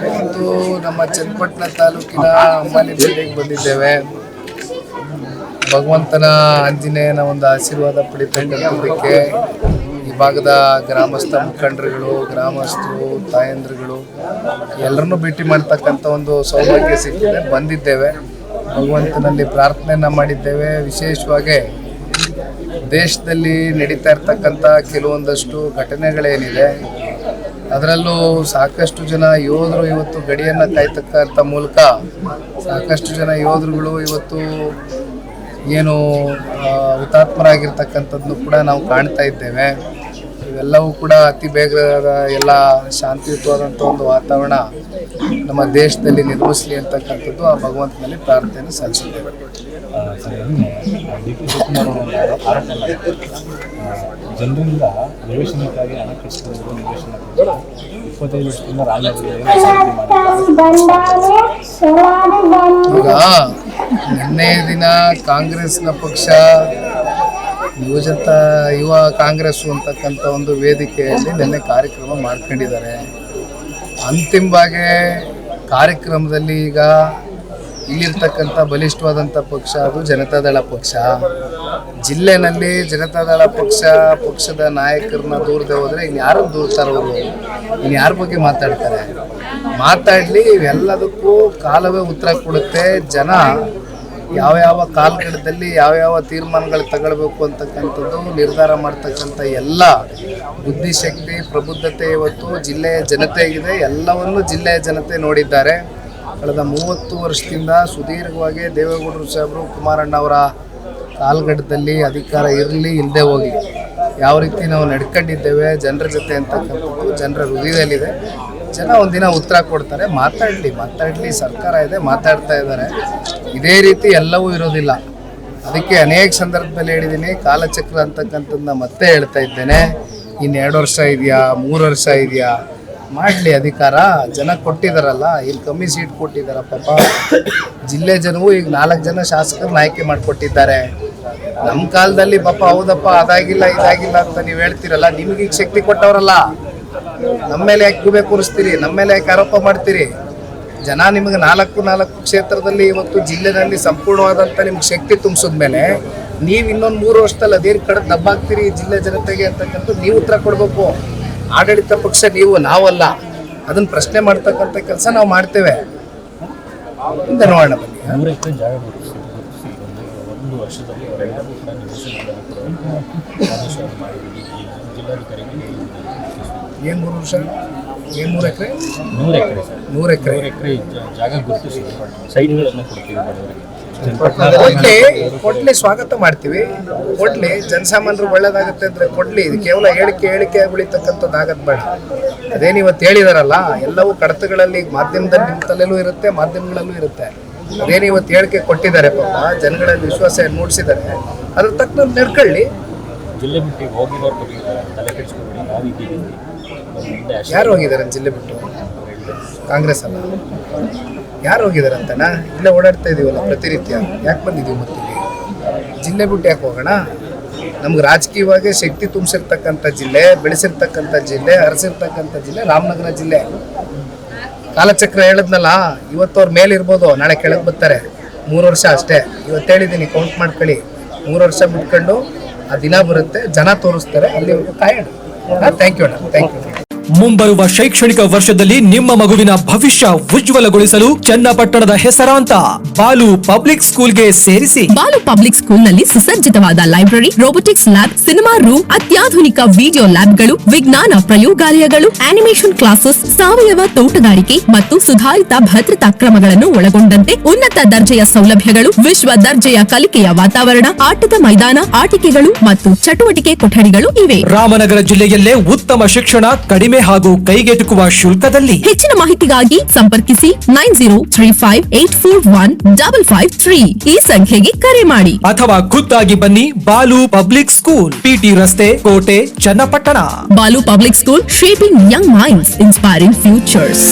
ಇವತ್ತು ನಮ್ಮ ಚನ್ನಪಟ್ಟಣ ತಾಲೂಕಿನ ಅಂಬಾಲಿಪೇಟೆಗೆ ಬಂದಿದ್ದೇವೆ. ಭಗವಂತನ ಆಂಜನೇಯನ ಒಂದು ಆಶೀರ್ವಾದ ಪಡಿತಕ್ಕಂಥದ್ದಕ್ಕೆ ಈ ಭಾಗದ ಗ್ರಾಮಸ್ಥ ಮುಖಂಡರುಗಳು, ಗ್ರಾಮಸ್ಥರು, ತಾಯಂದ್ರುಗಳು ಎಲ್ಲರನ್ನೂ ಭೇಟಿ ಮಾಡ್ತಕ್ಕಂಥ ಒಂದು ಸೌಭಾಗ್ಯ ಸಿಕ್ಕಿದೆ. ಬಂದಿದ್ದೇವೆ, ಭಗವಂತನಲ್ಲಿ ಪ್ರಾರ್ಥನೆಯನ್ನು ಮಾಡಿದ್ದೇವೆ. ವಿಶೇಷವಾಗಿ ದೇಶದಲ್ಲಿ ನಡೀತಾ ಇರ್ತಕ್ಕಂಥ ಕೆಲವೊಂದಷ್ಟು ಘಟನೆಗಳೇನಿದೆ, ಅದರಲ್ಲೂ ಸಾಕಷ್ಟು ಜನ ಯೋಧರು ಇವತ್ತು ಗಡಿಯನ್ನು ಕಾಯ್ತಕ್ಕಂಥ ಮೂಲಕ ಸಾಕಷ್ಟು ಜನ ಯೋಧರುಗಳು ಇವತ್ತು ಏನು ಹುತಾತ್ಮರಾಗಿರ್ತಕ್ಕಂಥದ್ದನ್ನು ಕೂಡ ನಾವು ಕಾಣ್ತಾ ಇದ್ದೇವೆ. ಇವೆಲ್ಲವೂ ಕೂಡ ಅತಿ ಬೇಗದ ಎಲ್ಲ ಶಾಂತಿಯುತವಾದಂಥ ಒಂದು ವಾತಾವರಣ ನಮ್ಮ ದೇಶದಲ್ಲಿ ನಿರ್ಮಿಸಲಿ ಅಂತಕ್ಕಂಥದ್ದು ಆ ಭಗವಂತನಲ್ಲಿ ಪ್ರಾರ್ಥನೆಯನ್ನು ಸಲ್ಲಿಸಿದ್ದೇವೆ. ಜನರಿಂದ ನಿವೇಶನಕ್ಕಾಗಿ ಹಣ ಕಟ್ಟಿಸಿಕೊಂಡು ನಿವೇಶನ 25 ವರ್ಷದಿಂದ ಈಗ ನಿನ್ನೆ ದಿನ ಕಾಂಗ್ರೆಸ್ನ ಪಕ್ಷ ಯುವ ಕಾಂಗ್ರೆಸ್ ಅಂತಕ್ಕಂಥ ಒಂದು ವೇದಿಕೆಯಲ್ಲಿ ನಿನ್ನೆ ಕಾರ್ಯಕ್ರಮ ಮಾಡ್ಕೊಂಡಿದ್ದಾರೆ. ಅಂತಿಮವಾಗಿ ಕಾರ್ಯಕ್ರಮದಲ್ಲಿ ಈಗ ಇಲ್ಲಿರ್ತಕ್ಕಂಥ ಬಲಿಷ್ಠವಾದಂಥ ಪಕ್ಷ ಅದು ಜನತಾದಳ ಪಕ್ಷ. ಜಿಲ್ಲೆನಲ್ಲಿ ಜನತಾದಳ ಪಕ್ಷದ ನಾಯಕರನ್ನ ದೂರದೆ ಹೋದರೆ ಇನ್ಯಾರು ದೂರ್ತಾರವರು, ಇನ್ಯಾರ ಬಗ್ಗೆ ಮಾತಾಡಲಿ. ಇವೆಲ್ಲದಕ್ಕೂ ಕಾಲವೇ ಉತ್ತರ ಕೊಡುತ್ತೆ. ಜನ ಯಾವ್ಯಾವ ಕಾಲಘಟ್ಟದಲ್ಲಿ ಯಾವ್ಯಾವ ತೀರ್ಮಾನಗಳು ತಗೊಳ್ಬೇಕು ಅಂತಕ್ಕಂಥದ್ದು ನಿರ್ಧಾರ ಮಾಡ್ತಕ್ಕಂಥ ಎಲ್ಲ ಬುದ್ಧಿಶಕ್ತಿ, ಪ್ರಬುದ್ಧತೆ ಇವತ್ತು ಜಿಲ್ಲೆಯ ಜನತೆಗಿದೆ. ಎಲ್ಲವನ್ನು ಜಿಲ್ಲೆಯ ಜನತೆ ನೋಡಿದ್ದಾರೆ. ಕಳೆದ 30 ವರ್ಷದಿಂದ ಸುದೀರ್ಘವಾಗಿ ದೇವೇಗೌಡರು ಸಾಹೇಬರು, ಕುಮಾರಣ್ಣವರ ಕಾಲಘಟ್ಟದಲ್ಲಿ ಅಧಿಕಾರ ಇರಲಿ ಇಲ್ಲದೆ ಹೋಗಲಿ ಯಾವ ರೀತಿ ನಾವು ನಡ್ಕೊಂಡಿದ್ದೇವೆ ಜನರ ಜೊತೆ ಅಂತಕ್ಕಂಥದ್ದು ಜನರ ಹೃದಯದಲ್ಲಿದೆ. ಜನ ಒಂದಿನ ಉತ್ತರ ಕೊಡ್ತಾರೆ. ಮಾತಾಡಲಿ. ಸರ್ಕಾರ ಇದೆ, ಮಾತಾಡ್ತಾ ಇದ್ದಾರೆ. ಇದೇ ರೀತಿ ಎಲ್ಲವೂ ಇರೋದಿಲ್ಲ. ಅದಕ್ಕೆ ಅನೇಕ ಸಂದರ್ಭದಲ್ಲಿ ಹೇಳಿದ್ದೀನಿ, ಕಾಲಚಕ್ರ ಅಂತಕ್ಕಂಥದ್ದನ್ನ ಮತ್ತೆ ಹೇಳ್ತಾ ಇದ್ದೇನೆ. ಇನ್ನು 2 ವರ್ಷ ಇದೆಯಾ, 3 ವರ್ಷ ಇದೆಯಾ, ಮಾಡಲಿ ಅಧಿಕಾರ. ಜನ ಕೊಟ್ಟಿದ್ದಾರಲ್ಲ, ಇಲ್ಲಿ ಕಮ್ಮಿ ಸೀಟ್ ಕೊಟ್ಟಿದ್ದಾರೆ ಪಾಪ. ಜಿಲ್ಲೆ ಜನವು ಈಗ 4 ಜನ ಶಾಸಕರನ್ನ ಆಯ್ಕೆ ಮಾಡಿಕೊಟ್ಟಿದ್ದಾರೆ. ನಮ್ಮ ಕಾಲದಲ್ಲಿ ಪಾಪ ಹೌದಪ್ಪ ಅದಾಗಿಲ್ಲ ಇದಾಗಿಲ್ಲ ಅಂತ ನೀವು ಹೇಳ್ತೀರಲ್ಲ, ನಿಮಗೆ ಈಗ ಶಕ್ತಿ ಕೊಟ್ಟವರಲ್ಲ. ನಮ್ಮ ಮೇಲೆ ಯಾಕೆ ಗೂಬೆ ಕೂರಿಸ್ತೀರಿ, ನಮ್ಮ ಮೇಲೆ ಯಾಕೆ ಆರೋಪ ಮಾಡ್ತೀರಿ? ಜನ ನಿಮಗೆ 4 ಕ್ಷೇತ್ರದಲ್ಲಿ ಇವತ್ತು ಜಿಲ್ಲೆನಲ್ಲಿ ಸಂಪೂರ್ಣವಾದಂಥ ನಿಮ್ಗೆ ಶಕ್ತಿ ತುಂಬಿಸಿದ್ಮೇಲೆ ನೀವು ಇನ್ನೊಂದು 3 ವರ್ಷದಲ್ಲಿ ಅದೇನು ಕಡೆ ದಬ್ಬಾಗ್ತೀರಿ ಜಿಲ್ಲೆ ಜನತೆಗೆ ಅಂತಕ್ಕಂಥದ್ದು ನೀವು ಉತ್ತರ ಕೊಡಬೇಕು. ಆಡಳಿತ ಪಕ್ಷ ನೀವು, ನಾವಲ್ಲ. ಅದನ್ನು ಪ್ರಶ್ನೆ ಮಾಡ್ತಕ್ಕಂಥ ಕೆಲಸ ನಾವು ಮಾಡ್ತೇವೆ. ಮುಂದೆ ನೋಡೋಣ ಬನ್ನಿ. 3 ಎಕರೆ ಜಾಗ ಗುರುತಿಸಿ 1 ವರ್ಷದಲ್ಲಿ ಅವರೆಲ್ಲರೂ ಕೂಡ ನಿವೇಶನ ಮಾಡಿದ್ದೀವಿ. ಜಿಲ್ಲಾಧಿಕಾರಿಗೆ ಏನು 3 ವರ್ಷ, ಏನು 3 ಎಕರೆ? 100 ಎಕರೆ ಜಾಗ ಗುರುತಿಸಿ ಸೈಟ್ಗಳನ್ನು ಕೊಡ್ತೀವಿ ಬಡವರಿಗೆ. ಕೊಡ್ಲಿ, ಸ್ವಾಗತ ಮಾಡ್ತೀವಿ. ಕೊಡ್ಲಿ, ಜನಸಾಮಾನ್ಯರು ಒಳ್ಳೇದಾಗುತ್ತೆ ಅಂದ್ರೆ ಕೊಡ್ಲಿ. ಇದು ಕೇವಲ ಹೇಳಿಕೆ ಉಳಿತಕ್ಕಂಥದ್ದು ಆಗದ್ ಬೇಡ. ಅದೇನು ಇವತ್ತು ಹೇಳಿದಾರಲ್ಲ, ಎಲ್ಲವೂ ಕಡತಗಳಲ್ಲಿ ಮಾಧ್ಯಮದಲ್ಲಿ ನಿಮ್ಮ ತಲೆಯಲ್ಲೂ ಇರುತ್ತೆ, ಮಾಧ್ಯಮಗಳಲ್ಲೂ ಇರುತ್ತೆ. ಅದೇನು ಇವತ್ತು ಹೇಳಿಕೆ ಕೊಟ್ಟಿದ್ದಾರೆ ಪಾಪ, ಜನಗಳಲ್ಲಿ ವಿಶ್ವಾಸ ಮೂಡಿಸಿದ್ದಾರೆ. ಅದ್ರ ತಕ್ಕಂತೆ ನಡ್ಕೊಳ್ಳಿ. ಜಿಲ್ಲೆ ಬಿಟ್ಟು ಹೋಗಿರೋರು ತಲೆ ಕೆಡಿಸ್ಕೊಬೇಡಿ. ಯಾರು ಹೋಗಿದ್ದಾರೆ ಜಿಲ್ಲೆ ಬಿಟ್ಟು? ಕಾಂಗ್ರೆಸ್ ಅಲ್ಲ, ಯಾರು ಹೋಗಿದ್ದಾರೆ ಅಂತನಾ? ಇಲ್ಲೇ ಓಡಾಡ್ತಾ ಇದೀವಲ್ಲ ಪ್ರತಿನಿತ್ಯ. ಯಾಕೆ ಬಂದಿದ್ದೀವಿ ಮತ್ತೆ ಜಿಲ್ಲೆ ಬಿಟ್ಟು ಯಾಕೆ ಹೋಗೋಣ? ನಮ್ಗೆ ರಾಜಕೀಯವಾಗಿ ಶಕ್ತಿ ತುಂಬಿಸಿರ್ತಕ್ಕಂಥ ಜಿಲ್ಲೆ, ಬೆಳೆಸಿರ್ತಕ್ಕಂಥ ಜಿಲ್ಲೆ, ಹರಿಸಿರ್ತಕ್ಕಂಥ ಜಿಲ್ಲೆ ರಾಮನಗರ ಜಿಲ್ಲೆ. ಕಾಲಚಕ್ರ ಹೇಳಿದ್ನಲ್ಲ, ಇವತ್ತು ಅವ್ರ ಮೇಲೆ ಇರ್ಬೋದು, ನಾಳೆ ಕೆಳಗೆ ಬರ್ತಾರೆ. 3 ವರ್ಷ ಅಷ್ಟೇ. ಇವತ್ತು ಹೇಳಿದ್ದೀನಿ, ಕೌಂಟ್ ಮಾಡ್ಕೊಳ್ಳಿ. 3 ವರ್ಷ ಬಿಟ್ಕೊಂಡು ಆ ದಿನ ಬರುತ್ತೆ, ಜನ ತೋರಿಸ್ತಾರೆ. ಅಲ್ಲಿವರೆಗೂ ಕಾಯೋಣ. Thank you. ಮುಂಬರುವ ಶೈಕ್ಷಣಿಕ ವರ್ಷದಲ್ಲಿ ನಿಮ್ಮ ಮಗುವಿನ ಭವಿಷ್ಯ ಉಜ್ವಲಗೊಳಿಸಲು ಚನ್ನಪಟ್ಟಣದ ಹೆಸರಾಂತ ಬಾಲು ಪಬ್ಲಿಕ್ ಸ್ಕೂಲ್ಗೆ ಸೇರಿಸಿ. ಬಾಲು ಪಬ್ಲಿಕ್ ಸ್ಕೂಲ್ನಲ್ಲಿ ಸುಸಜ್ಜಿತವಾದ library, robotics lab, cinema room, ಅತ್ಯಾಧುನಿಕ ವಿಡಿಯೋ ಲ್ಯಾಬ್ಗಳು, ವಿಜ್ಞಾನ ಪ್ರಯೋಗಾಲಯಗಳು, ಆನಿಮೇಷನ್ ಕ್ಲಾಸಸ್, ಸಾವಯವ ತೋಟಗಾರಿಕೆ ಮತ್ತು ಸುಧಾರಿತ ಭದ್ರತಾ ಕ್ರಮಗಳನ್ನು ಒಳಗೊಂಡಂತೆ ಉನ್ನತ ದರ್ಜೆಯ ಸೌಲಭ್ಯಗಳು, ವಿಶ್ವ ದರ್ಜೆಯ ಕಲಿಕೆಯ ವಾತಾವರಣ, ಆಟದ ಮೈದಾನ, ಆಟಿಕೆಗಳು ಮತ್ತು ಚಟುವಟಿಕೆ ಕೊಠಡಿಗಳು ಇವೆ. ರಾಮನಗರ ಜಿಲ್ಲೆಯಲ್ಲೇ ಉತ್ತಮ ಶಿಕ್ಷಣ, ಕಡಿಮೆ ಹಾಗೂ ಕೈಗೆಟುಕುವ ಶುಲ್ಕದಲ್ಲಿ. ಹೆಚ್ಚಿನ ಮಾಹಿತಿಗಾಗಿ ಸಂಪರ್ಕಿಸಿ 9035841553 ಈ ಸಂಖ್ಯೆಗೆ ಕರೆ ಮಾಡಿ ಅಥವಾ ಖುದ್ದಾಗಿ ಬನ್ನಿ. ಬಾಲು ಪಬ್ಲಿಕ್ ಸ್ಕೂಲ್, ಪಿಟಿ ರಸ್ತೆ, ಕೋಟೆ, Channapatna. Balu public school, shaping young minds, inspiring futures.